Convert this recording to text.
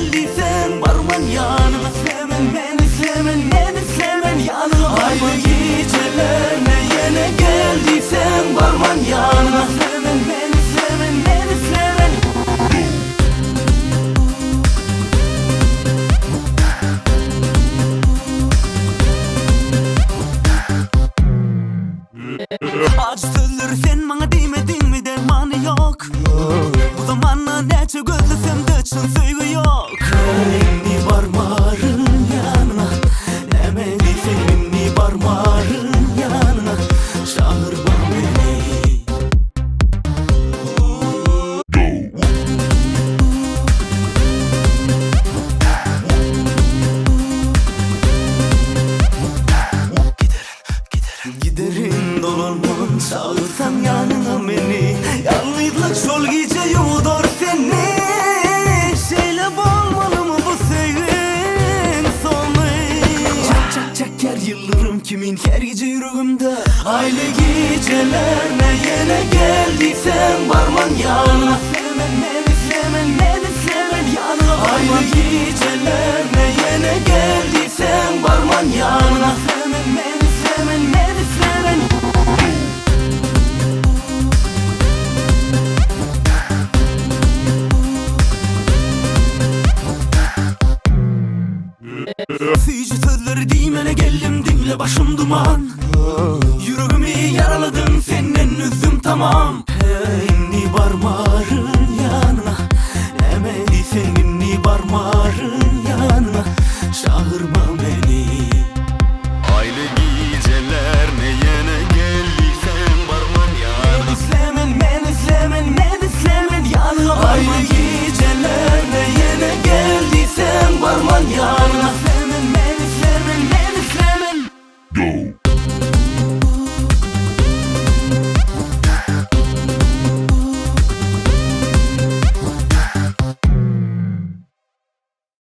geldiysen varman yanıma. Sevmen beni, sevmen beni, sevmen yanıma. Aynı gecelerine yine geldiysen varman yanıma. Sevmen beni, sevmen beni, sevmen. Acı sözleri sen bana demedin mi, dermanı yok. Bu zamanla neçe gözlesem de çın sevgi yok. Elini parmağın yanına, emeli seninli parmağın yanına. Çağırma beni. Giderin dolurman, çağırsan yanına beni. Yalnızlık şol gece yudur seni. Şeyle olmalı mı bu sevgin sonu? Çak çak çak her yıllarım kimin, her gece yüreğimde. Aile gecelerine yine geldiysen varman yanıma. Sevmen beni, sevmen beni, sevmen yanıma. Aile gecelerine yine geldiysen varman yanıma. Sevmen beni, sevmen beni, sevmen. Fiji sözleri dimene geldim, dinle başım duman.